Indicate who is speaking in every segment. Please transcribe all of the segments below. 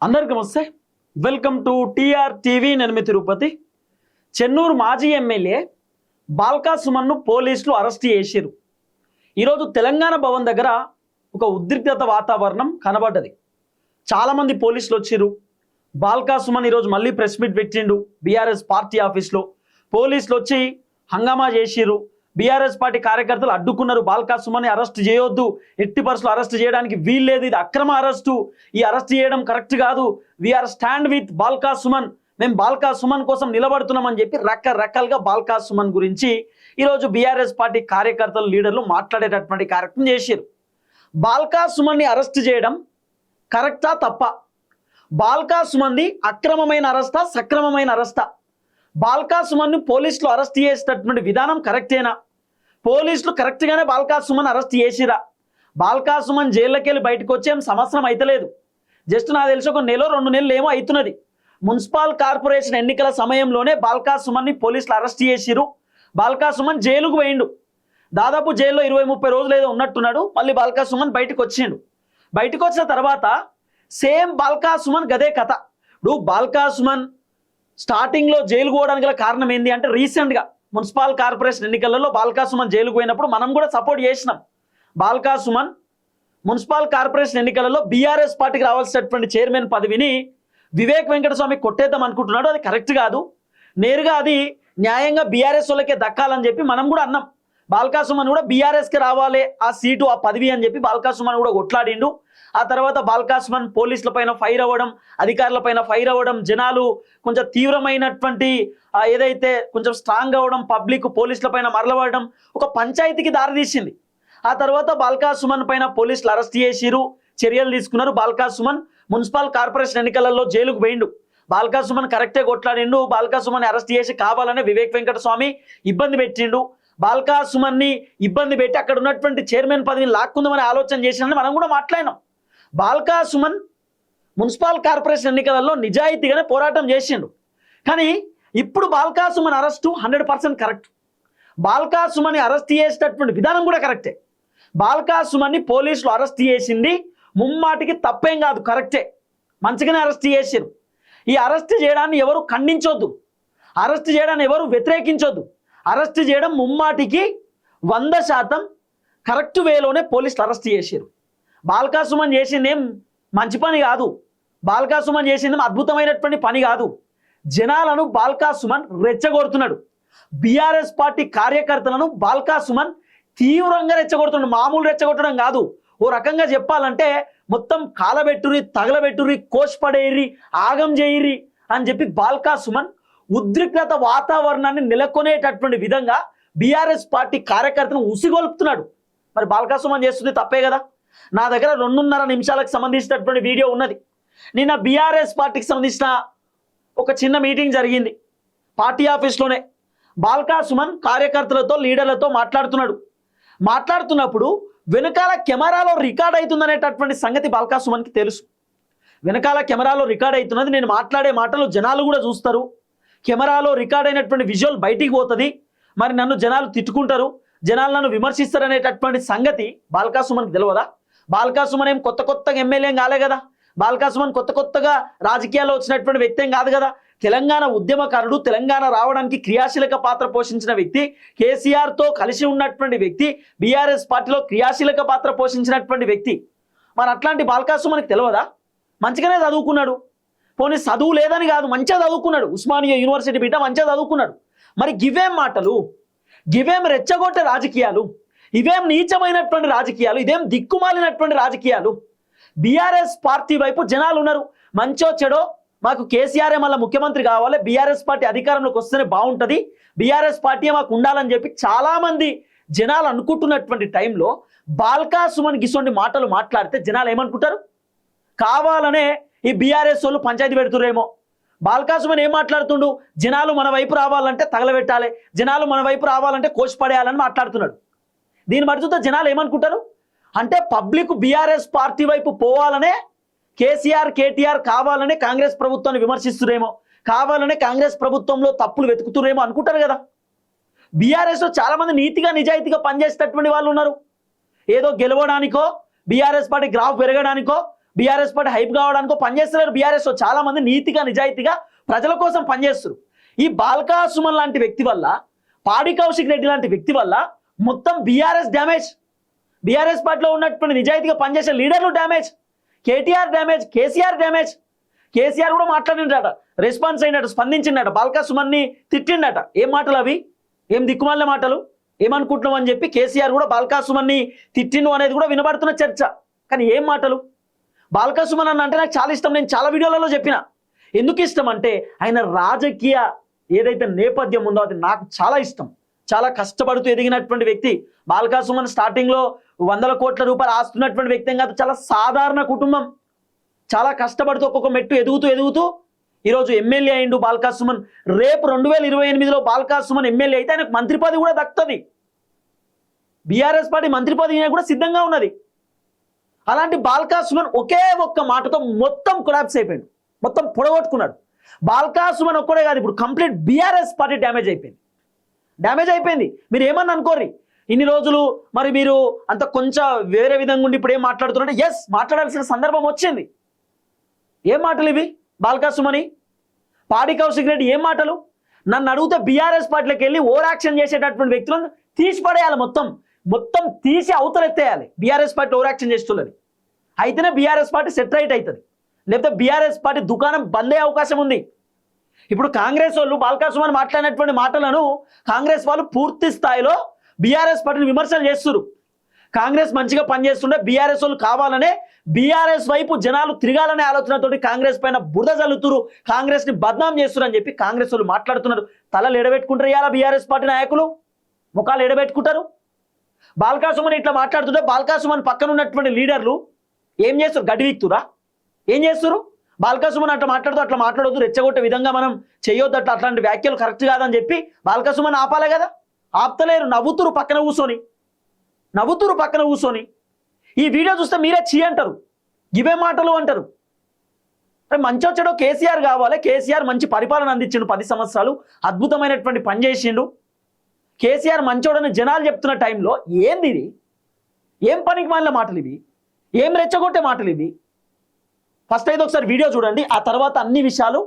Speaker 1: అందరికీ నమస్తే. Welcome to TR TV. నేను మీ తిరుపతి. చెన్నూరు మాజీ ఎమ్మెల్యే బాల్కా సుమన్ను పోలీసులు అరెస్ట్ చేశారు. ఈరోజు తెలంగాణ భవన్ దగ్గర ఒక ఉద్రిక్తత వాతావరణం కనబడ్డది. చాలామంది పోలీసులు వచ్చారు. బాల్కా సుమన్ ఈరోజు మళ్ళీ ప్రెస్ మీట్ పెట్టిండు బీఆర్ఎస్ పార్టీ ఆఫీస్లో. పోలీసులు వచ్చి హంగామా చేసిరు. బీఆర్ఎస్ పార్టీ కార్యకర్తలు అడ్డుకున్నారు. బాల్కా సుమన్ని అరెస్ట్ చేయొద్దు, ఎట్టి పరిస్థితుల్లో అరెస్ట్ చేయడానికి వీల్లేదు, ఇది అక్రమ అరెస్టు, ఈ అరెస్ట్ చేయడం కరెక్ట్ కాదు, we are stand with Balka Suman, మేము బాల్కా సుమన్ కోసం నిలబడుతున్నామని చెప్పి రకరకాలుగా బాల్కా సుమన్ గురించి ఈరోజు బీఆర్ఎస్ పార్టీ కార్యకర్తలు లీడర్లు మాట్లాడేటటువంటి కార్యక్రమం చేశారు. బాల్కా సుమన్ని అరెస్ట్ చేయడం కరెక్టా తప్ప? బాల్కా సుమన్ది అక్రమమైన అరెస్టా సక్రమమైన అరెస్టా? బాల్కా సుమన్ను పోలీసులు అరెస్ట్ చేసేటటువంటి విధానం కరెక్టేనా? పోలీసులు కరెక్ట్గానే బాల్కా సుమన్ అరెస్ట్ చేసిరా? బాల్కా సుమన్ జైల్లోకి వెళ్ళి బయటకు వచ్చేం సంవత్సరం అయితలేదు, జస్ట్ నాకు తెలిసి ఒక నెల 2 నెలలు ఏమో అవుతున్నది. మున్సిపల్ కార్పొరేషన్ ఎన్నికల సమయంలోనే బాల్కా సుమన్ని పోలీసులు అరెస్ట్ చేసిరు. బాల్కా సుమన్ జైలుకు పోయిండు. దాదాపు జైల్లో 20-30 రోజులు ఏదో ఉన్నట్టున్నాడు. మళ్ళీ బాల్కా సుమన్ బయటకు వచ్చిండు. బయటకు వచ్చిన తర్వాత సేమ్ బాల్కా సుమన్ గదే కథ. ఇప్పుడు బాల్కా సుమన్ స్టార్టింగ్లో జైలుకు పోవడానికి గల కారణం ఏంటి అంటే, రీసెంట్గా మున్సిపల్ కార్పొరేషన్ ఎన్నికలలో బాల్కా సుమన్ జైలుకు పోయినప్పుడు మనం కూడా సపోర్ట్ చేసినాం. బాల్కా సుమన్ మున్సిపల్ కార్పొరేషన్ ఎన్నికలలో బీఆర్ఎస్ పార్టీకి రావాల్సినటువంటి చైర్మన్ పదవిని వివేక్ వెంకటస్వామి కొట్టేద్దాం అనుకుంటున్నాడు. అది కరెక్ట్ కాదు, నేరుగా అది న్యాయంగా బీఆర్ఎస్ వాళ్ళకే దక్కాలని చెప్పి మనం కూడా అన్నాం. బాల్కా సుమన్ కూడా బీఆర్ఎస్కి రావాలి ఆ సీటు, ఆ పదవి అని చెప్పి బాల్కా సుమన్ కూడా కొట్లాడిండు. ఆ తర్వాత బాల్కా సుమన్ పోలీసుల పైన ఫైర్ అవ్వడం, అధికారుల పైన ఫైర్ అవ్వడం, జనాలు కొంచెం తీవ్రమైనటువంటి ఏదైతే కొంచెం స్ట్రాంగ్ అవ్వడం, పబ్లిక్ పోలీసుల పైన మరలబడడం ఒక పంచాయతీకి దారితీసింది. ఆ తర్వాత బాల్కా సుమన్ పైన పోలీసులు అరెస్ట్ చేసిరు, చర్యలు తీసుకున్నారు. బాల్కా సుమన్ మున్సిపల్ కార్పొరేషన్ ఎన్నికలలో జైలుకు పోయిండు. బాల్కా సుమన్ కరెక్టే కొట్లాడిండు. బాల్కా సుమన్ అరెస్ట్ చేసి కావాలనే వివేక్ వెంకటస్వామి ఇబ్బంది పెట్టిండు. బాల్కా సుమన్ని ఇబ్బంది పెట్టి అక్కడ ఉన్నటువంటి చైర్మన్ పదవిని లాక్కుందామని ఆలోచన చేసినని మనం కూడా మాట్లాడినాం. బాల్కా సుమన్ మున్సిపల్ కార్పొరేషన్ ఎన్నికలలో నిజాయితీగానే పోరాటం చేసిండు. కానీ ఇప్పుడు బాల్కా సుమన్ అరెస్టు 100% కరెక్ట్. బాల్కా సుమన్ని అరెస్ట్ చేసేటటువంటి విధానం కూడా కరెక్టే. బాల్కా సుమన్ని పోలీసులు అరెస్ట్ చేసింది ముమ్మాటికి తప్పేం కాదు, కరెక్టే, మంచిగానే అరెస్ట్ చేసారు. ఈ అరెస్ట్ చేయడాన్ని ఎవరు ఖండించొద్దు, అరెస్ట్ చేయడాన్ని ఎవరు వ్యతిరేకించొద్దు. అరెస్ట్ చేయడం ముమ్మాటికి 100% కరెక్ట్ వేలోనే పోలీసులు అరెస్ట్ చేశారు. బాల్కా సుమన్ చేసిందేం మంచి పని కాదు, బాల్కా సుమన్ చేసిందేం అద్భుతమైనటువంటి పని కాదు. జనాలను బాల్కా సుమన్ రెచ్చగొడుతున్నాడు. బీఆర్ఎస్ పార్టీ కార్యకర్తలను బాల్కా సుమన్ తీవ్రంగా రెచ్చగొడుతున్నాడు. మామూలు రెచ్చగొట్టడం కాదు, ఓ రకంగా చెప్పాలంటే మొత్తం కాలబెట్టురి, తగలబెట్టురి, కోష్పడేరి, ఆగం చేయిరి అని చెప్పి బాల్కా సుమన్ ఉద్రిక్తత వాతావరణాన్ని నెలకొనేటటువంటి విధంగా బీఆర్ఎస్ పార్టీ కార్యకర్తను ఉసిగొల్పుతున్నాడు. మరి బాల్కా సుమన్ చేస్తుంది తప్పే కదా. నా దగ్గర 2.5 నిమిషాలకు సంబంధించినటువంటి వీడియో ఉన్నది. నిన్న బీఆర్ఎస్ పార్టీకి సంబంధించిన ఒక చిన్న మీటింగ్ జరిగింది పార్టీ ఆఫీస్లోనే. బాల్కా సుమన్ కార్యకర్తలతో, లీడర్లతో మాట్లాడుతున్నప్పుడు వెనకాల కెమెరాలో రికార్డ్ అవుతుందనేటటువంటి సంగతి బాల్కా సుమన్కి తెలుసు. వెనకాల కెమెరాలో రికార్డ్ అవుతున్నది, నేను మాట్లాడే మాటలు జనాలు కూడా చూస్తారు, కెమెరాలో రికార్డ్ అయినటువంటి విజువల్ బయటికి పోతుంది, మరి నన్ను జనాలు తిట్టుకుంటారు, జనాలు నన్ను విమర్శిస్తారనేటటువంటి సంగతి బాల్కా సుమన్కి తెలియదా? బాల్కా సుమన్ ఏం కొత్తగా ఎమ్మెల్యే కాలే కదా. బాల్కా సుమన్ కొత్తగా రాజకీయాల్లో వచ్చినటువంటి వ్యక్తి ఏం కాదు కదా. తెలంగాణ ఉద్యమకారుడు, తెలంగాణ రావడానికి క్రియాశీలక పాత్ర పోషించిన వ్యక్తి, కేసీఆర్తో కలిసి ఉన్నటువంటి వ్యక్తి, బీఆర్ఎస్ పార్టీలో క్రియాశీలక పాత్ర పోషించినటువంటి వ్యక్తి. మరి అట్లాంటి బాల్కా సుమన్కి తెలియదా? మంచిగానే చదువుకున్నాడు, పోనీ చదువు లేదని కాదు, మంచిగా చదువుకున్నాడు, ఉస్మానియా యూనివర్సిటీ బిడ్డ, మంచిగా చదువుకున్నాడు. మరి గివేం మాటలు, గివేం రెచ్చగొట్టే రాజకీయాలు, ఇవేం నీచమైనటువంటి రాజకీయాలు, ఇదేం దిక్కుమాలినటువంటి రాజకీయాలు. బీఆర్ఎస్ పార్టీ వైపు జనాలు ఉన్నారు. మంచో చెడో మాకు కేసీఆర్ మళ్ళీ ముఖ్యమంత్రి కావాలి, బీఆర్ఎస్ పార్టీ అధికారంలోకి వస్తేనే బాగుంటుంది, బీఆర్ఎస్ పార్టీ మాకు ఉండాలని చెప్పి చాలామంది జనాలు అనుకుంటున్నటువంటి టైంలో బాల్కా సుమన్ గిసోంటి మాటలు మాట్లాడితే జనాలు ఏమనుకుంటారు? కావాలనే ఈ బీఆర్ఎస్ వాళ్ళు పంచాయతీ పెడుతురేమో. బాల్కా సుమన్ ఏం మాట్లాడుతుండు? జనాలు మన వైపు రావాలంటే తగలబెట్టాలి, జనాలు మన వైపు రావాలంటే కోసిపడేయాలని మాట్లాడుతున్నాడు. దీన్ని బట్టి చూస్తే జనాలు ఏమనుకుంటారు అంటే, పబ్లిక్ బీఆర్ఎస్ పార్టీ వైపు పోవాలనే కేసీఆర్, కేటీఆర్ కావాలనే కాంగ్రెస్ ప్రభుత్వాన్ని విమర్శిస్తురేమో, కావాలనే కాంగ్రెస్ ప్రభుత్వంలో తప్పులు వెతుకుతురేమో అనుకుంటారు కదా. బీఆర్ఎస్లో చాలామంది నీతిగా నిజాయితీగా పనిచేసేటటువంటి వాళ్ళు ఉన్నారు. ఏదో గెలవడానికో, బీఆర్ఎస్ పార్టీ గ్రాఫ్ పెరగడానికో, బీఆర్ఎస్ పార్టీ హైప్ కావడానికో పనిచేస్తున్నారు. బీఆర్ఎస్ చాలా మంది నీతిగా నిజాయితీగా ప్రజల కోసం పనిచేస్తారు. ఈ బాల్కా సుమన్ లాంటి వ్యక్తి వల్ల, పాడి కౌశిక్ రెడ్డి లాంటి వ్యక్తి వల్ల మొత్తం బీఆర్ఎస్ డ్యామేజ్, బీఆర్ఎస్ పార్టీలో ఉన్నటువంటి నిజాయితీగా పనిచేసే లీడర్లు damage, KTR damage, KCR damage. KCR కూడా మాట్లాడిండట, రెస్పాన్స్ అయినట్టు స్పందించిండట, బాల్కా సుమన్ని తిట్టిండట. ఏం మాటలు అవి? ఏం దిక్కుమాలిన మాటలు? ఏమనుకుంటున్నాం అని చెప్పి కేసీఆర్ కూడా బాల్కా సుమన్ని తిట్టిండు అనేది కూడా వినబడుతున్న చర్చ. కానీ ఏం మాటలు? బాల్కా సుమన్ అన్న అంటే నాకు చాలా ఇష్టం. నేను చాలా వీడియోలలో చెప్పిన. ఎందుకు ఇష్టం అంటే ఆయన రాజకీయ ఏదైతే నేపథ్యం ఉందో అది నాకు చాలా ఇష్టం. చాలా కష్టపడుతూ ఎదిగినటువంటి వ్యక్తి బాల్కా సుమన్. స్టార్టింగ్లో 100 కోట్ల రూపాయలు ఆస్తున్నటువంటి వ్యక్తి ఏం కాదు, చాలా సాధారణ కుటుంబం. చాలా కష్టపడుతూ ఒక్కొక్క మెట్టు ఎదుగుతూ ఈరోజు ఎమ్మెల్యే అయిండు బాల్కా సుమన్. రేపు 2028లో బాల్కా సుమన్ ఎమ్మెల్యే అయితే ఆయనకు మంత్రి పదవి కూడా దక్కుతుంది. బీఆర్ఎస్ పార్టీ మంత్రి పదవి కూడా సిద్ధంగా ఉన్నది. అలాంటి బాల్కా సుమన్ ఒకే ఒక్క మాటతో మొత్తం కొలాప్స్ అయిపోయాడు, మొత్తం పొడగొట్టుకున్నాడు. బాల్కా సుమన్ ఒక్కడే కాదు, ఇప్పుడు కంప్లీట్ బీఆర్ఎస్ పార్టీ డ్యామేజ్ అయిపోయింది. మీరు ఏమన్నా అనుకోర్రి, ఇన్ని రోజులు మరి మీరు అంత కొంచెం వేరే విధంగా ఉండి ఇప్పుడు ఏం మాట్లాడుతున్నారంటే, ఎస్ మాట్లాడాల్సిన సందర్భం వచ్చింది. ఏం మాటలు ఇవి? బాల్కా సుమని, పాడి కౌశిక్ రెడ్డి ఏం మాటలు? నన్ను అడిగితే బీఆర్ఎస్ పార్టీలోకి వెళ్ళి ఓవర్ యాక్షన్ చేసేటటువంటి వ్యక్తులను తీసి పడేయాలి, మొత్తం తీసి అవతలెత్తేయాలి. బీఆర్ఎస్ పార్టీ ఓవర్ యాక్షన్ చేస్తున్నది అయితేనే బీఆర్ఎస్ పార్టీ సెట్ రైట్ అవుతుంది, లేకపోతే బీఆర్ఎస్ పార్టీ దుకాణం బంద్ అయ్యే అవకాశం ఉంది. ఇప్పుడు కాంగ్రెస్ వాళ్ళు బాల్కా సుమన్ మాట్లాడినటువంటి మాటలను కాంగ్రెస్ వాళ్ళు పూర్తి స్థాయిలో బీఆర్ఎస్ పార్టీని విమర్శలు చేస్తున్నారు. కాంగ్రెస్ మంచిగా పనిచేస్తుండే బీఆర్ఎస్ వాళ్ళు కావాలనే బీఆర్ఎస్ వైపు జనాలు తిరగాలనే ఆలోచనతోటి కాంగ్రెస్ పైన బురద జల్లుతురు, కాంగ్రెస్ ని బద్నాం చేస్తున్నారు అని చెప్పి కాంగ్రెస్ వాళ్ళు మాట్లాడుతున్నారు. తలలు ఎడబెట్టుకుంటారు ఇవాళ బీఆర్ఎస్ పార్టీ నాయకులు, ముఖాలు ఎడబెట్టుకుంటారు. బాల్కా సుమన్ ఇట్లా మాట్లాడుతుంటే బాల్కా సుమన్ పక్కన ఉన్నటువంటి లీడర్లు ఏం చేస్తారు? గడివిక్తురా? ఏం చేస్తారు? బాల్కా సుమన్ అట్లా మాట్లాడొద్దు, రెచ్చగొట్టే విధంగా మనం చేయొద్దు, అట్లాంటి వ్యాఖ్యలు కరెక్ట్ కాదని చెప్పి బాల్కా సుమన్ ఆపాలే కదా. ఆపుతలేరు, నవ్వుతురు పక్కన కూర్చొని. ఈ వీడియో చూస్తే మీరే చీ అంటారు, ఇవే మాటలు అంటారు. మంచి వచ్చాడో కేసీఆర్ కావాలి. కేసీఆర్ మంచి పరిపాలన అందించిండు, 10 సంవత్సరాలు అద్భుతమైనటువంటి పని చేసిండు. కేసీఆర్ మంచోడని జనాలు చెప్తున్న టైంలో ఏంది ఇది? ఏం పనికి మాలిన మాటలు ఇవి? ఏం రెచ్చగొట్టే మాటలు ఇవి? ఫస్ట్ అయితే ఒకసారి వీడియో చూడండి, ఆ తర్వాత అన్ని విషయాలు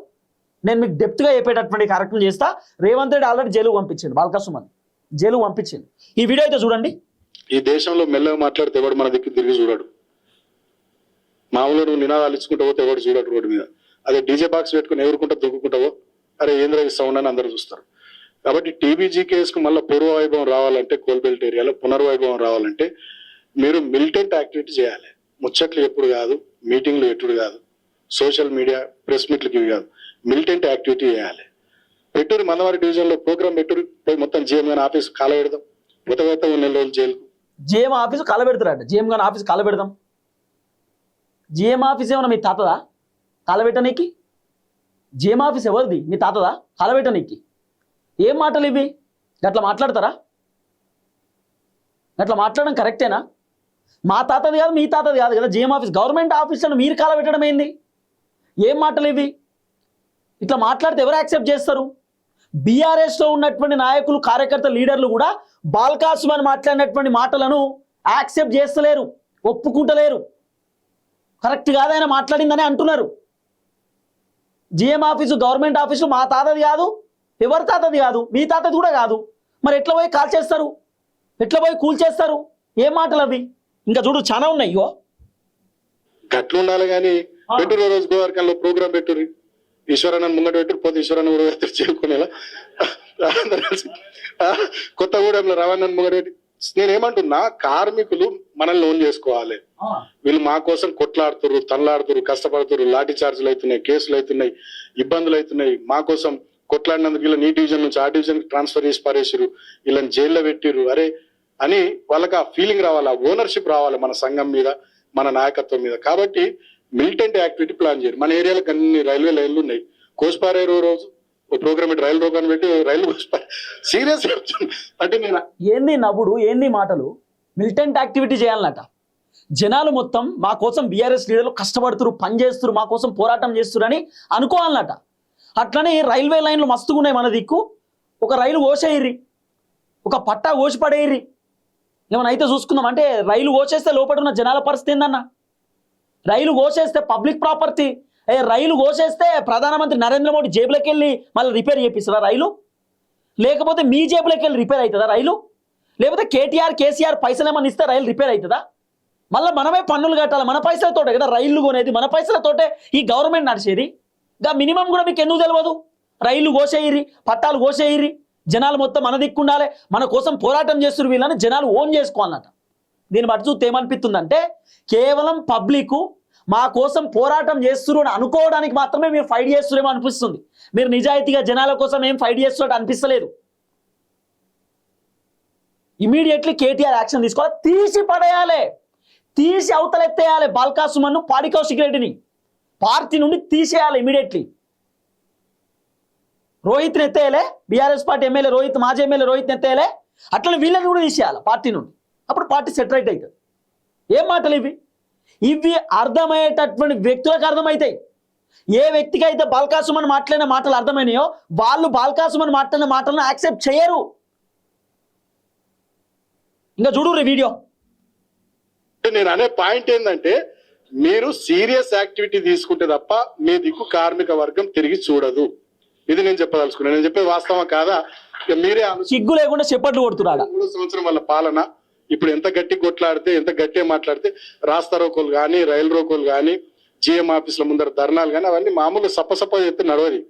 Speaker 1: నేను మీకు డెప్త్గా చెప్పేటటువంటి కార్యక్రమం చేస్తా. రేవంత్ రెడ్డి ఆల్రెడీ జైలుకు పంపించిండు, బాల్కా సుమన్ జైలుకు పంపించిండు. ఈ వీడియో అయితే చూడండి.
Speaker 2: ఈ దేశంలో మెల్లగా మాట్లాడితే ఎవడు మన దిక్కు తిరిగి చూడాడు. మామూలుగా నువ్వు నినాదాలు ఇచ్చుకుంటూ పోతే ఎవడు చూడడు రోడ్డు మీద. అదే డీజే బాక్స్ పెట్టుకుని ఎగురుకుంటా దుక్కుకుంటావో అరే ఏంద్ర ఈ సౌండ్ అని అందరూ చూస్తారు. కాబట్టి టీబీజీ కేసుకు మళ్ళీ పూర్వ వైభవం రావాలంటే, కోల్బెల్ట్ ఏరియాలో పునర్వైభవం రావాలంటే మీరు మిలిటెంట్ యాక్టివిటీ చేయాలి. ముచ్చట్లు ఎప్పుడు కాదు, మీటింగ్లు ఎప్పుడు కాదు, సోషల్ మీడియా ప్రెస్ మీట్లకి ఇవి కాదు, మిలిటెంట్ యాక్టివిటీ చేయాలి. పెట్టూరు మందవారి డివిజన్లో ప్రోగ్రామ్ పెట్టూరు పోయి మొత్తం జీఎం గాని ఆఫీస్ కాల పెడదాం, ఉతవేత 1 నెల రోజులు జైలు.
Speaker 1: జీఎం ఆఫీసు కాలబెడతారట, జీఎం గాని ఆఫీస్ కాలబెడదాం. జీఎం ఆఫీస్ ఏమన్నా మీ తాతదా కాలబెట్టనీకి? జీఎం ఆఫీస్ ఎవరిది? మీ తాతదా కాలబెట్టనీకి? ఏం మాటలు ఇవి? గట్లా మాట్లాడతారా? గట్లా మాట్లాడడం కరెక్టేనా? మా తాతది కాదు, మీ తాతది కాదు కదా జీఎం ఆఫీస్. గవర్నమెంట్ ఆఫీసులను మీరు కాలబెట్టడం ఏంది? ఏం మాటలు ఇవి? ఇట్లా మాట్లాడితే ఎవరు యాక్సెప్ట్ చేస్తారు? బీఆర్ఎస్లో ఉన్నటువంటి నాయకులు, కార్యకర్త, లీడర్లు కూడా బాల్కా సుమన్ మాట్లాడినటువంటి మాటలను యాక్సెప్ట్ చేస్తలేరు, ఒప్పుకుంటలేరు. కరెక్ట్ కాదైనా మాట్లాడిందని అంటున్నారు. జీఎం ఆఫీసు గవర్నమెంట్ ఆఫీసు మా తాతది కాదు, ఎవరి తాతది కాదు, మీ తాతది కూడా కాదు. మరి ఎట్లా పోయి కాల్ చేస్తారు? ఎట్లా పోయి కూల్ చేస్తారు? ఏం మాటలు అవి? ఇంకా చూడు చాలా ఉన్నాయి. ఇగో
Speaker 2: గట్లు ఉండాలి కానీ పెట్టూరు రోజు గోవర్కంలో ప్రోగ్రామ్ పెట్టూరు, ఈశ్వరన్న ముంగట పెట్టు పోతే ఈశ్వరన్న కూడా చేరుకునేలా కొత్తగూడెంలో రవాణా ముంగట పెట్టి. నేనేమంటున్నా, కార్మికులు మనల్ని లోన్ చేసుకోవాలి. వీళ్ళు మా కోసం కొట్లాడుతురు, తనలాడుతురు, కష్టపడుతురు, లాఠీ చార్జీలు అవుతున్నాయి, కేసులు అవుతున్నాయి, ఇబ్బందులు అవుతున్నాయి. మా కోసం కొట్లాడినందుకు వీళ్ళ నీ డివిజన్ నుంచి ఆ డివిజన్ ట్రాన్స్ఫర్ చేసి పారేసిరు, వీళ్ళని జైల్లో పెట్టిరు అరే అని వాళ్ళకి ఆ ఫీలింగ్ రావాలి, ఆ ఓనర్షిప్ రావాలి మన సంఘం మీద, మన నాయకత్వం మీద. కాబట్టి మిలిటెంట్ యాక్టివిటీ ప్లాన్ చేయరు. మన ఏరియాలకు అన్ని రైల్వే లైన్లు ఉన్నాయి. కోసిపారే రోజు ఒక ప్రోగ్రామ్ పెట్టి రైలు రోగాన్ని పెట్టి రైలు సీరియస్ అంటే నేను
Speaker 1: ఏంది నవ్వుడు, ఏంది మాటలు? మిలిటెంట్ యాక్టివిటీ చేయాలన్నట. జనాలు మొత్తం మా కోసం బీఆర్ఎస్ లీడర్లు కష్టపడుతురు, పని చేస్తురు, మా కోసం పోరాటం చేస్తురు అని అనుకోవాలన్నట. అట్లనే రైల్వే లైన్లు మస్తుగా ఉన్నాయి మన దిక్కు, ఒక రైలు కోసేయిర్రి, ఒక పట్టా కోసి పడేయిర్రి, ఏమైనా అయితే చూసుకుందాం అంటే రైలు కోసేస్తే లోపల ఉన్న జనాల పరిస్థితి ఏందన్న? రైలు కోసేస్తే పబ్లిక్ ప్రాపర్టీ, రైలు కోసేస్తే ప్రధానమంత్రి నరేంద్ర మోడీ జేబులోకి వెళ్ళి మళ్ళీ రిపేర్ చేపిస్తారా రైలు? లేకపోతే మీ జేబులోకి వెళ్ళి రిపేర్ అవుతుందా రైలు? లేకపోతే కేసీఆర్ పైసలు ఏమన్నా ఇస్తే రైలు రిపేర్ అవుతుందా? మళ్ళీ మనమే పన్నులు కట్టాలి, మన పైసలతోటే కదా రైళ్లు కొనేది, మన పైసలతోటే ఈ గవర్నమెంట్ నడిచేది. ఇంకా మినిమం కూడా మీకు ఎందుకు తెలియదు? రైళ్లు కోసేయిరి, పట్టాలు కోసేయిరి, జనాలు మొత్తం మన దిక్కుండాలి, మన కోసం పోరాటం చేస్తున్నారు వీళ్ళని జనాలు ఓన్ చేసుకోవాలన్నట. దీన్ని బట్టి చూస్తే ఏమనిపిస్తుందంటే కేవలం పబ్లిక్ మా కోసం పోరాటం చేస్తున్నారు అని అనుకోవడానికి మాత్రమే మీరు ఫైట్ చేస్తున్నారేమో అనిపిస్తుంది. మీరు నిజాయితీగా జనాల కోసం ఏం ఫైట్ చేస్తున్నట్టు అనిపిస్తలేదు. ఇమీడియట్లీ కేటీఆర్ యాక్షన్ తీసుకోవాలి, తీసి పడేయాలి, తీసి అవతలెత్తేయాలి. బాల్కా సుమన్ను, పాడి కౌశిక్ రెడ్డిని పార్టీ నుండి తీసేయాలి ఇమీడియట్లీ. రోహిత్ని ఎత్తేయాలి, బీఆర్ఎస్ పార్టీ ఎమ్మెల్యే రోహిత్, మాజీ ఎమ్మెల్యే రోహిత్ని ఎత్తేయాలి. అట్లనే వీళ్ళని కూడా తీసేయాలి పార్టీ నుండి. అప్పుడు పార్టీ సెటరైట్ అవుతుంది. ఏం మాటలు ఇవి? ఇవి అర్థమయ్యేటటువంటి వ్యక్తులకు అర్థమవుతాయి. ఏ వ్యక్తికి అయితే బాల్కా సుమన్ మాట్లాడిన మాటలు అర్థమైనాయో వాళ్ళు బాల్కా సుమన్ మాట్లాడిన మాటలను యాక్సెప్ట్ చేయరు. ఇంకా చూడు వీడియో.
Speaker 2: నేను అనే పాయింట్ ఏంటంటే మీరు సీరియస్ యాక్టివిటీ తీసుకుంటే తప్ప మీ దిక్కు కార్మిక వర్గం తిరిగి చూడదు. ఇది నేను చెప్పదలుచుకున్నాను. నేను చెప్పేది వాస్తవా కాదా మీరే
Speaker 1: సిగ్గు లేకుండా చెప్పట్లు కొడుతున్నారు.
Speaker 2: 3 సంవత్సరం వాళ్ళ పాలన ఇప్పుడు ఎంత గట్టి కొట్లాడితే, ఎంత గట్టిగా మాట్లాడితే, రాస్తా రోకోలు కానీ, రైలు రోకోలు కానీ, జిఎం ఆఫీసుల ముందర ధర్నాలు కానీ అవన్నీ మామూలు సప్ప చేస్తే నడవది.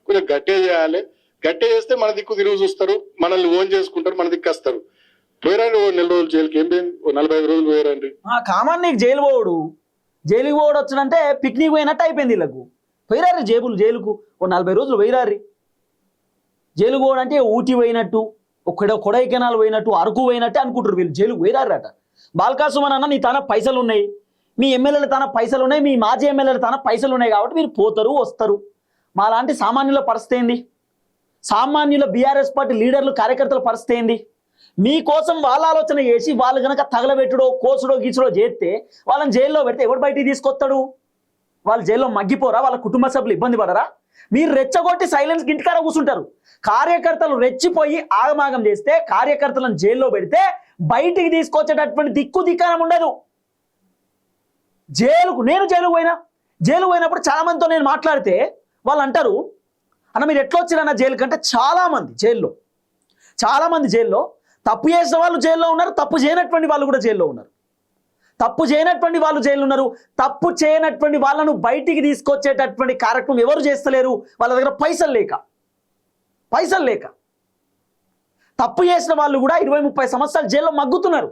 Speaker 2: కొంచెం గట్టిగా చేయాలి. గట్టిగా చేస్తే మన దిక్కు తిరిగి చూస్తారు, మనల్ని ఓన్ చేసుకుంటారు, మన దిక్కు వస్తారు. పోయిరండి ఓ 4 రోజులు జైలుకి, ఏం పోయింది? ఓ 45 రోజులు పోయారండి.
Speaker 1: కామన్ నీకు జైలుకి పోవడు వచ్చినంటే పిక్నిక్ పోయినట్టు అయిపోయింది వీళ్ళకు. పోయిరారు జైలుకు ఓ 40 రోజులు పోయిరారు. జైలుకు పోవడంటే ఊటీ పోయినట్టు, కొడైకెనాల్ పోయినట్టు, అరకు పోయినట్టే అనుకుంటారు వీళ్ళు. జైలుకు పోయిరారట. బాల్కా సుమన్ అన్న నీ తన పైసలు ఉన్నాయి, మీ ఎమ్మెల్యేల తన పైసలు ఉన్నాయి, మీ మాజీ ఎమ్మెల్యేల తన పైసలు ఉన్నాయి కాబట్టి మీరు పోతారు వస్తారు. మా లాంటి సామాన్యుల పరిస్థితి ఏంది? సామాన్యుల బీఆర్ఎస్ పార్టీ లీడర్లు కార్యకర్తల పరిస్థితి ఏంది? మీకోసం వాళ్ళ ఆలోచన చేసి వాళ్ళు కనుక తగలబెట్టుడో కోసుడో గీచుడో చేస్తే వాళ్ళని జైల్లో పెడితే ఎవడు బయటికి తీసుకొస్తాడు? వాళ్ళు జైల్లో మగ్గిపోరా? వాళ్ళ కుటుంబ సభ్యులు ఇబ్బంది పడరా? మీరు రెచ్చగొట్టి సైలెన్స్ ఇంటికాడ కూర్చుంటారు. కార్యకర్తలు రెచ్చిపోయి ఆగమాగం చేస్తే, కార్యకర్తలను జైల్లో పెడితే బయటికి తీసుకొచ్చేటటువంటి దిక్కారం ఉండదు. నేను జైలుకు పోయినప్పుడు చాలా మందితో నేను మాట్లాడితే వాళ్ళు అంటారు, అన్న మీరు ఎట్లా వచ్చారన్న జైలు కంటే చాలా మంది జైల్లో తప్పు చేసిన వాళ్ళు జైల్లో ఉన్నారు, తప్పు చేయనటువంటి వాళ్ళు కూడా జైల్లో ఉన్నారు. తప్పు చేయనటువంటి వాళ్ళు జైలు ఉన్నారు. తప్పు చేయనటువంటి వాళ్ళను బయటికి తీసుకొచ్చేటటువంటి కార్యక్రమం ఎవరు చేస్తలేరు? వాళ్ళ దగ్గర పైసలు లేక తప్పు చేసిన వాళ్ళు కూడా 20-30 సంవత్సరాలు జైల్లో మగ్గుతున్నారు.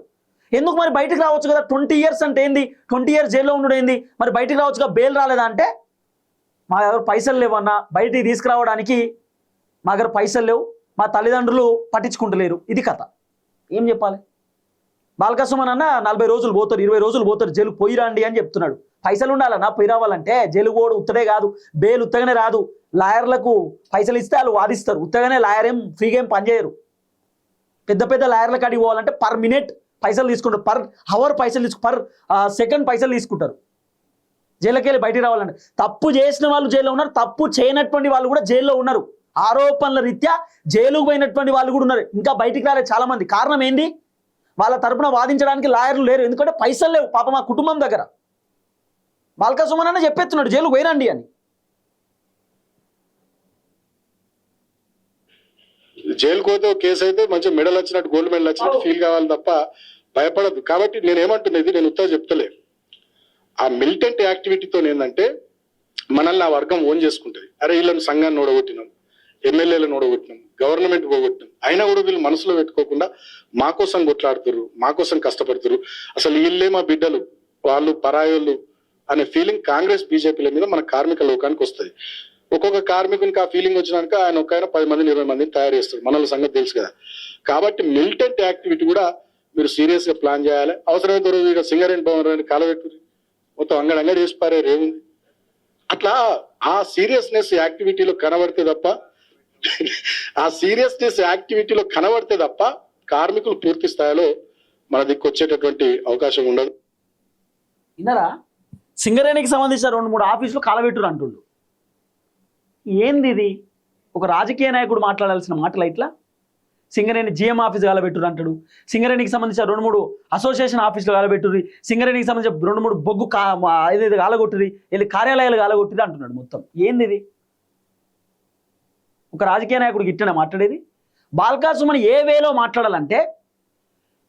Speaker 1: ఎందుకు మరి బయటికి రావచ్చు కదా? 20 ఇయర్స్ అంటే ఏంది? 20 ఇయర్స్ జైల్లో ఉండడం ఏంది? మరి బయటికి రావచ్చుగా, బెయిల్ రాలేదా అంటే మా దగ్గర పైసలు లేవన్నా, బయటికి తీసుకురావడానికి మా దగ్గర పైసలు లేవు, మా తల్లిదండ్రులు పట్టించుకుంటలేరు. ఇది కథ. ఏం చెప్పాలి? బాల్కా సుమన్ అన్న 40 రోజులు పోతారు, 20 రోజులు పోతారు జైలు, పోయిరండి అని చెప్తున్నాడు. పైసలు ఉండాలన్నా పోయి రావాలంటే. జైలు కూడా ఉత్తడే కాదు, బెయిల్ ఉత్తగానే రాదు. లాయర్లకు పైసలు ఇస్తే వాళ్ళు వాదిస్తారు. ఉత్తగానే లాయర్ ఏం ఫ్రీగా ఏం పనిచేయరు. పెద్ద లాయర్ల కాడికి పోవాలంటే పర్ మినిట్ పైసలు తీసుకుంటారు, పర్ అవర్ పైసలు పర్ సెకండ్ పైసలు తీసుకుంటారు. జైలుకి వెళ్ళి బయటికి రావాలంటే తప్పు చేసిన వాళ్ళు జైల్లో ఉన్నారు, తప్పు చేయనటువంటి వాళ్ళు కూడా జైల్లో ఉన్నారు. ఆరోపణల రీత్యా జైలుకు పోయినటువంటి వాళ్ళు కూడా ఉన్నారు. ఇంకా బయటికి రాలేదు చాలా మంది. కారణం ఏంది? వాళ్ళ తరపున వాదించడానికి లాయర్లు లేరు, ఎందుకంటే పైసలు లేవు పాపం మా కుటుంబం దగ్గర. బాల్కా సుమన్ అన్న చెప్పేస్తున్నాడు జైలుకు పోయిరండి అని.
Speaker 2: జైలుకు పోతే కేసు అయితే మంచిగా మెడల్ వచ్చినట్టు, గోల్డ్ మెడల్ వచ్చినట్టు ఫీల్ కావాలి తప్ప భయపడదు. కాబట్టి నేను ఏమంటున్నది, నేను ఉత్తరం చెప్తలే, ఆ మిలిటెంట్ యాక్టివిటీతో ఏంటంటే మనల్ని ఆ వర్గం ఓన్ చేసుకుంటుంది. అరే వీళ్ళని సంఘాన్ని ఓడగొట్టినాం, ఎమ్మెల్యేలను ఓడగొట్టినాం, గవర్నమెంట్ పోగొట్టినాం, అయినా కూడా వీళ్ళు మనసులో పెట్టుకోకుండా మా కోసం కొట్లాడుతున్నారు, మా కోసం కష్టపడుతున్నారు, అసలు వీళ్ళే మా బిడ్డలు, వాళ్ళు పరాయోళ్ళు అనే ఫీలింగ్ కాంగ్రెస్ బీజేపీల మీద మన కార్మిక లోకానికి వస్తుంది. ఒక్కొక్క కార్మికునికి ఆ ఫీలింగ్ వచ్చినాక ఆయన 10 మందిని 20 మందిని తయారు చేస్తారు. మనల సంగతి తెలుసు కదా. కాబట్టి మిలిటెంట్ యాక్టివిటీ కూడా మీరు సీరియస్ గా ప్లాన్ చేయాలి. అవసరమైతే రోజు సింగరేణి భవన్ కాలబెట్టు మొత్తం అంగడి చేసి పారే ఏముంది? అట్లా ఆ సీరియస్నెస్ యాక్టివిటీలో కనబడితే తప్ప కార్మికులు పూర్తి స్థాయిలో మన దిక్కు వచ్చేటటువంటి అవకాశం ఉండదు.
Speaker 1: విన్నారా? సింగరేణికి సంబంధించిన 2-3 ఆఫీసులు కాలబెట్టురు అంటుండు. ఏంది ఇది? ఒక రాజకీయ నాయకుడు మాట్లాడాల్సిన మాటలు ఇట్లా? సింగరేణి జిఎం ఆఫీస్ కాలబెట్టురు అంటాడు, సింగరేణికి సంబంధించిన 2-3 అసోసియేషన్ ఆఫీసులు కాలబెట్టుర్రి, సింగరేణికి సంబంధించిన 2-3 బొగ్గు ఏదైతే కాలగొట్టుర్రి, వెళ్ళి కార్యాలయాలు కాలగొట్టిరి అంటున్నాడు. మొత్తం ఏంది ఇది? ఒక రాజకీయ నాయకుడికి ఇట్టనే మాట్లాడేది? బాల్కా సుమన్ ఏ వేలో మాట్లాడాలంటే,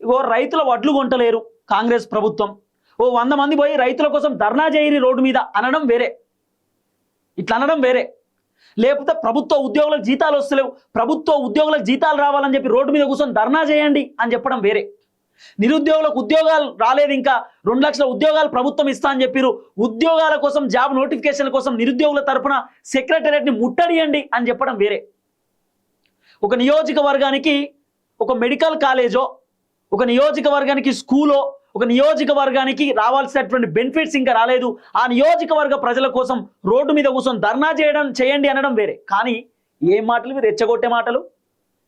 Speaker 1: ఇగో రైతుల వడ్లు కొంటలేరు కాంగ్రెస్ ప్రభుత్వం, ఓ 100 మంది పోయి రైతుల కోసం ధర్నా చేయరి రోడ్డు మీద అనడం వేరే, ఇట్లా అనడం వేరే. లేకపోతే ప్రభుత్వ ఉద్యోగులకు జీతాలు వస్తలేవు, ప్రభుత్వ ఉద్యోగులకు జీతాలు రావాలని చెప్పి రోడ్డు మీద కూర్చొని ధర్నా చేయండి అని చెప్పడం వేరే. నిరుద్యోగులకు ఉద్యోగాలు రాలేదు, ఇంకా 2 లక్షల ఉద్యోగాలు ప్రభుత్వం ఇస్తా అని చెప్పిరు, ఉద్యోగాల కోసం జాబ్ నోటిఫికేషన్ కోసం నిరుద్యోగుల తరపున సెక్రటేరియట్ని ముట్టడియండి అని చెప్పడం వేరే. ఒక నియోజకవర్గానికి ఒక మెడికల్ కాలేజో, ఒక నియోజకవర్గానికి స్కూలో, ఒక నియోజకవర్గానికి రావాల్సినటువంటి బెనిఫిట్స్ ఇంకా రాలేదు, ఆ నియోజకవర్గ ప్రజల కోసం రోడ్డు మీద కూర్చొని ధర్నా చేయండి అనడం వేరే. కానీ ఏం మాటలు ఇవి? రెచ్చగొట్టే మాటలు.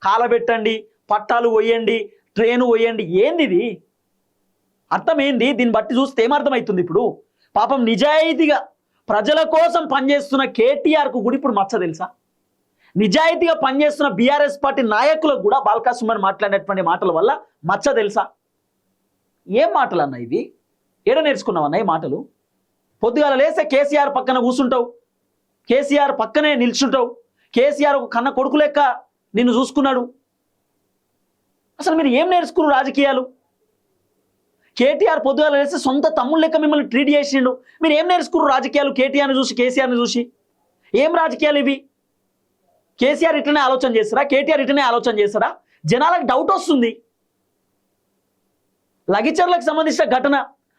Speaker 1: కాలబెట్టండి, పట్టాలు పోయండి, ట్రైను పోయండి, ఏంది ఇది? అర్థం ఏంది? దీన్ని బట్టి చూస్తే ఏమర్థమవుతుంది? ఇప్పుడు పాపం నిజాయితీగా ప్రజల కోసం పనిచేస్తున్న కేటీఆర్కు కూడా ఇప్పుడు మచ్చ తెలుసా? నిజాయితీగా పనిచేస్తున్న బీఆర్ఎస్ పార్టీ నాయకులకు కూడా బాల్కా సుమన్ మాట్లాడినటువంటి మాటల వల్ల మచ్చ తెలుసా? ఏం మాటలు అన్న ఇవి? ఏడ నేర్చుకున్నావు అన్న ఈ మాటలు? పొద్దుగాల లేస్తే కేసీఆర్ పక్కన కూర్చుంటావు, కేసీఆర్ పక్కనే నిల్చుంటావు, కేసీఆర్ ఒక కన్న కొడుకు లెక్క నిన్ను చూసుకున్నాడు. అసలు మీరు ఏం నేర్చుకున్నారు రాజకీయాలు? కేటీఆర్ పొద్దుగాల లేస్తే సొంత తమ్ముళ్ళ లెక్క మిమ్మల్ని ట్రీట్ చేసిండు. మీరు ఏం నేర్చుకున్నారు రాజకీయాలు? కేటీఆర్ని చూసి, కేసీఆర్ని చూసి ఏం రాజకీయాలు ఇవి? కేసీఆర్ ఇట్లనే ఆలోచన చేస్తారా? కేటీఆర్ ఇట్లనే ఆలోచన చేస్తారా? జనాలకు డౌట్ వస్తుంది. లగిచర్లకు సంబంధించిన ఘటన,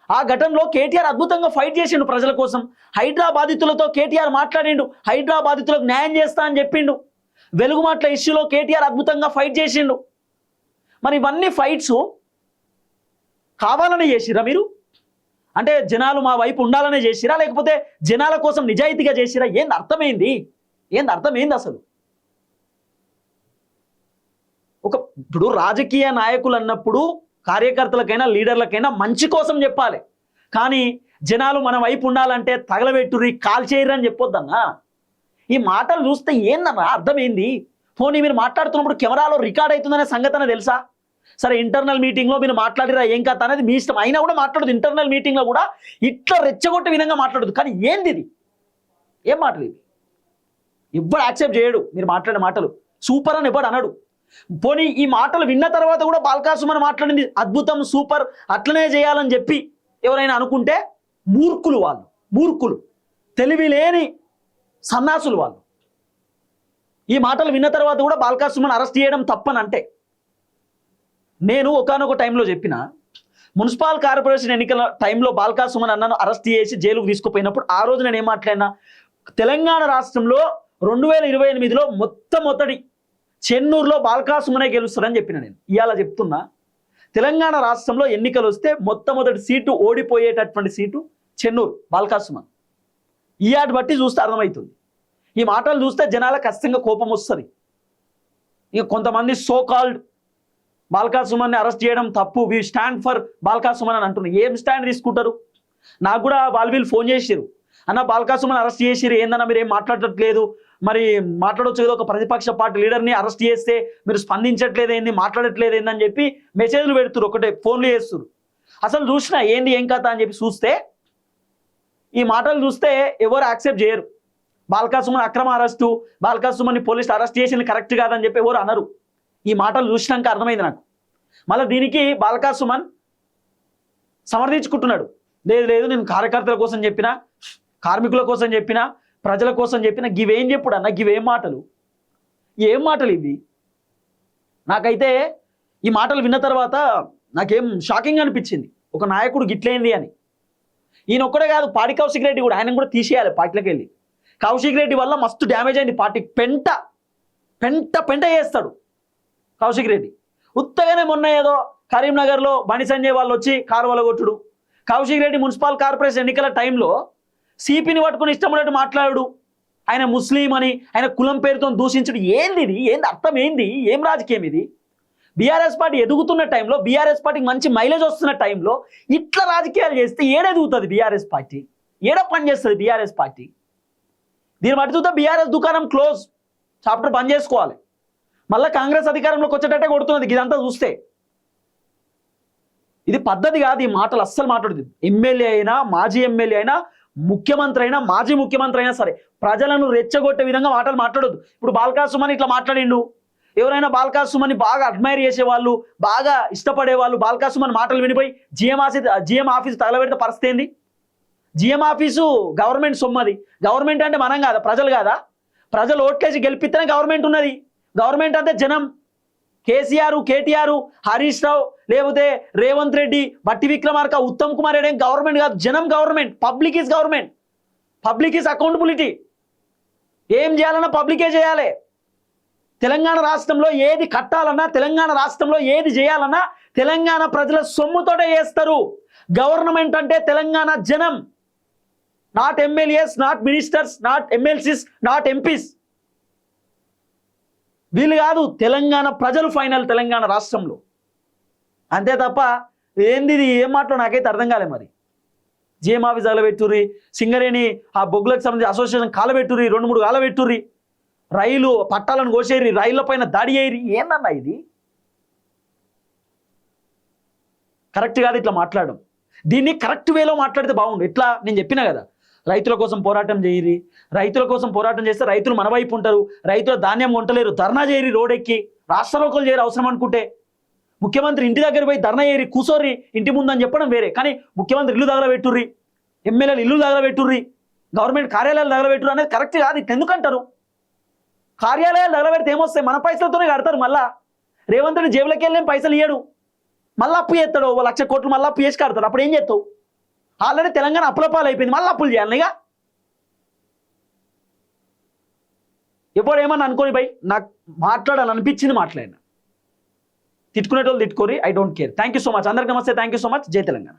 Speaker 1: ఆ ఘటనలో కేటీఆర్ అద్భుతంగా ఫైట్ చేసిండు ప్రజల కోసం. హైడ్రా బాధితులతో కేటీఆర్ మాట్లాడిండు, హైడ్రా బాధితులకు న్యాయం చేస్తా అని చెప్పిండు. వెలుగుమాట్ల ఇష్యూలో కేటీఆర్ అద్భుతంగా ఫైట్ చేసిండు. మరి ఇవన్నీ ఫైట్స్ కావాలనే చేసిరా మీరు? అంటే జనాలు మా వైపు ఉండాలనే చేసిరా, లేకపోతే జనాల కోసం నిజాయితీగా చేసిరా? ఏంది అర్థమైంది? అర్థమైంది అసలు? ఇప్పుడు రాజకీయ నాయకులు అన్నప్పుడు కార్యకర్తలకైనా లీడర్లకైనా మంచి కోసం చెప్పాలి, కానీ జనాలు మన వైపు ఉండాలంటే తగలబెట్టుర్రి, కాల్ చేయరు అని చెప్పొద్దన్నా. ఈ మాటలు చూస్తే ఏందన్నా అర్థమైంది? పోనీ మీరు మాట్లాడుతున్నప్పుడు కెమెరాలో రికార్డ్ అవుతుందనే సంగతి తెలుసా? సరే, ఇంటర్నల్ మీటింగ్లో మీరు మాట్లాడిరా ఏం కథ అనేది మీ ఇష్టం, అయినా కూడా మాట్లాడదు. ఇంటర్నల్ మీటింగ్లో కూడా ఇట్లా రెచ్చగొట్టే విధంగా మాట్లాడదు. కానీ ఏంది ఇది? ఏం మాటలు ఇది? ఎవ్వడు యాక్సెప్ట్ చేయడు మీరు మాట్లాడే మాటలు. సూపర్ అని ఎవ్వడు అనడు. పోనీ ఈ మాటలు విన్న తర్వాత కూడా బాల్కా సుమన్ మాట్లాడింది అద్భుతం, సూపర్, అట్లనే చేయాలని చెప్పి ఎవరైనా అనుకుంటే మూర్ఖులు వాళ్ళు, మూర్ఖులు, తెలివి లేని సన్నాసులు వాళ్ళు. ఈ మాటలు విన్న తర్వాత కూడా బాల్కా సుమన్ అరెస్ట్ చేయడం తప్పని అంటే, నేను ఒకానొక టైంలో చెప్పిన మున్సిపల్ కార్పొరేషన్ ఎన్నికల టైంలో బాల్కా సుమన్ అన్నను అరెస్ట్ చేసి జైలుకు తీసుకుపోయినప్పుడు ఆ రోజు నేను ఏం మాట్లాడినా, తెలంగాణ రాష్ట్రంలో 2028లో మొట్టమొదటి చెన్నూరులో బాల్కా సుమనే గెలుస్తాడని చెప్పిన. నేను ఇవాళ చెప్తున్నా, తెలంగాణ రాష్ట్రంలో ఎన్నికలు వస్తే మొట్టమొదటి సీటు ఓడిపోయేటటువంటి సీటు చెన్నూరు, బాల్కా సుమన్. ఈ ఆట బట్టి చూస్తే అర్థమవుతుంది. ఈ మాటలు చూస్తే జనాల ఖచ్చితంగా కోపం వస్తుంది. ఇక కొంతమంది సో కాల్డ్ బాల్కా సుమన్ని అరెస్ట్ చేయడం తప్పు, we stand for Balka Suman అని అంటున్నారు. ఏం స్టాండ్ తీసుకుంటారు? నాకు కూడా వీళ్ళు ఫోన్ చేసిరు, అన్న బాల్కా సుమన్ అరెస్ట్ చేసిరు, ఏందన్నా మీరు ఏం మాట్లాడట్లేదు, మరి మాట్లాడొచ్చు కదా, ఒక ప్రతిపక్ష పార్టీ లీడర్ని అరెస్ట్ చేస్తే మీరు స్పందించట్లేదు ఏంది, మాట్లాడట్లేదు ఏందని చెప్పి మెసేజ్లు పెడుతురు, ఒకటే ఫోన్లు చేస్తున్నారు. అసలు చూసినా ఏంది ఏం కథ అని చెప్పి చూస్తే, ఈ మాటలు చూస్తే ఎవరు యాక్సెప్ట్ చేయరు. బాల్కా సుమన్ అక్రమ అరెస్టు, బాల్కా సుమన్ని పోలీసులు అరెస్ట్ చేసింది కరెక్ట్ కాదని చెప్పి ఎవరు అనరు. ఈ మాటలు చూసినాక అర్థమైంది నాకు. మళ్ళీ దీనికి బాల్కా సుమన్ సమర్థించుకుంటున్నాడు, లేదు లేదు నేను కార్యకర్తల కోసం చెప్పినా, కార్మికుల కోసం చెప్పినా, ప్రజల కోసం చెప్పినా, గివేం చెప్పుడు అన్న, గివేం మాటలు, ఏం మాటలు ఇవి? నాకైతే ఈ మాటలు విన్న తర్వాత నాకేం షాకింగ్ అనిపించింది, ఒక నాయకుడు గిట్లేంది అని. ఈయన ఒక్కడే కాదు, పాడి కౌశిక్ రెడ్డి కూడా, ఆయన కూడా తీసేయాలి పార్టీలోకి వెళ్ళి. కౌశిక్ రెడ్డి వల్ల మస్తు డ్యామేజ్ అయింది పార్టీకి, పెంట పెంట పెంట చేస్తాడు కౌశిక్ రెడ్డి. ఉత్తగానే మొన్న ఏదో కరీంనగర్లో బండి సంజయ్ వాళ్ళు వచ్చి కారు వలగొట్టుడు, కౌశిక్ రెడ్డి మున్సిపల్ కార్పొరేషన్ ఎన్నికల టైంలో సిపిని పట్టుకుని ఇష్టం ఉన్నట్టు మాట్లాడు, ఆయన ముస్లిం అని ఆయన కులం పేరుతో దూషించడు. ఏంది ఇది? ఏంది అర్థం ఏంది? ఏం రాజకీయం ఇది? బీఆర్ఎస్ పార్టీ ఎదుగుతున్న టైంలో, బీఆర్ఎస్ పార్టీకి మంచి మైలేజ్ వస్తున్న టైంలో ఇట్లా రాజకీయాలు చేస్తే ఏడెదుగుతుంది బీఆర్ఎస్ పార్టీ? ఏడ పని చేస్తుంది బీఆర్ఎస్ పార్టీ? దీన్ని బట్టి చూస్తే బీఆర్ఎస్ దుకాణం క్లోజ్, చాప్టర్ బంద్ చేసుకోవాలి. మళ్ళీ కాంగ్రెస్ అధికారంలోకి వచ్చేటట్టే కొడుతున్నది ఇదంతా చూస్తే. ఇది పద్ధతి కాదు, ఈ మాటలు అస్సలు మాట్లాడదు. ఎమ్మెల్యే అయినా, మాజీ ఎమ్మెల్యే అయినా, ముఖ్యమంత్రి అయినా, మాజీ ముఖ్యమంత్రి అయినా సరే ప్రజలను రెచ్చగొట్టే విధంగా మాటలు మాట్లాడొద్దు. ఇప్పుడు బాల్కా సుమన్ ఇట్లా మాట్లాడిండు, ఎవరైనా బాల్కా సుమన్ని బాగా అడ్మైర్ చేసేవాళ్ళు, బాగా ఇష్టపడే వాళ్ళు బాల్కా సుమన్ మాటలు వినిపోయి జిఎం ఆఫీస్ తగలబెడితే పరిస్థితి ఏంది? జిఎం ఆఫీసు గవర్నమెంట్ సొమ్మది. గవర్నమెంట్ అంటే మనం కాదా, ప్రజలు కాదా? ప్రజలు ఓట్లేసి గెలిపిస్తేనే గవర్నమెంట్ ఉన్నది. గవర్నమెంట్ అంటే జనం. కేసీఆర్, కేటీఆర్, హరీష్ రావు, లేకపోతే రేవంత్ రెడ్డి, బట్టి విక్రమార్క, ఉత్తమ్ కుమార్ రెడ్డి గవర్నమెంట్ కాదు, జనం government. Public is government, public is accountability. ఏం చేయాలన్నా పబ్లికే చేయాలి. తెలంగాణ రాష్ట్రంలో ఏది కట్టాలన్నా, తెలంగాణ రాష్ట్రంలో ఏది చేయాలన్నా తెలంగాణ ప్రజల సొమ్ముతోటే చేస్తారు. గవర్నమెంట్ అంటే తెలంగాణ జనం, not MLAs, not ministers, not MLCs, not MPs. వీళ్ళు కాదు, తెలంగాణ ప్రజలు ఫైనల్ తెలంగాణ రాష్ట్రంలో. అంతే తప్ప ఏంది ఇది, ఏం మాటలో నాకైతే అర్థం కాలే. మరి జిఎం ఆఫీస్ కాలబెట్టుర్రి, సింగరేణి ఆ బొగ్గులకు సంబంధించి అసోసియేషన్ కాలబెట్టుర్రి, 2-3 కాలబెట్టుర్రి, రైలు పట్టాలను కోసేరి, రైళ్ల పైన దాడి చేయరి. ఏందన్నా ఇది? కరెక్ట్ కాదు ఇట్లా మాట్లాడడం. దీన్ని కరెక్ట్ వేలో మాట్లాడితే బాగుండు. ఇట్లా నేను చెప్పినా కదా, రైతుల కోసం పోరాటం చేయరి, రైతుల కోసం పోరాటం చేస్తే రైతులు మన వైపు ఉంటారు, రైతుల ధాన్యం కొంటలేరు, ధర్నా చేయరి, రోడెక్కి రాష్ట్ర లోకలు చేయరు అవసరం అనుకుంటే. ముఖ్యమంత్రి ఇంటి దగ్గర పోయి ధర్నా చేయరి, కూసోర్రి ఇంటి ముందని చెప్పడం వేరే, కానీ ముఖ్యమంత్రి ఇల్లు తగలబెట్టుర్రి, ఎమ్మెల్యేలు ఇల్లు తగలబెట్టుర్రి, గవర్నమెంట్ కార్యాలయాలు తగలబెట్టుర్రి అనేది కరెక్ట్ కాదు. ఇట్లా ఎందుకంటారు? కార్యాలయాలు తగలబెడితే ఏమొస్తాయి? మన పైసలతోనే కడతారు. మళ్ళా రేవంత్ రెడ్డి జేబులకి వెళ్ళేం పైసలు ఇయ్యడు, మళ్ళీ అప్పు చేస్తాడు, 1,00,000 కోట్లు మళ్ళీ అప్పు చేసి కడతాడు. అప్పుడు ఏం చేస్తావు? ఆల్రెడీ తెలంగాణ అప్పులపాలు అయిపోయింది, మళ్ళీ అప్పులు చేయాలి. ఇక ఎప్పుడు ఏమన్నా అనుకోని బై, నాకు మాట్లాడాలనిపించింది మాట్లాడినా. తిట్టుకునేటోళ్ళు తిట్టుకోరి, I don't care. Thank you so much. అందరికి నమస్తే, థ్యాంక్ యూ సో మచ్. జై తెలంగాణ.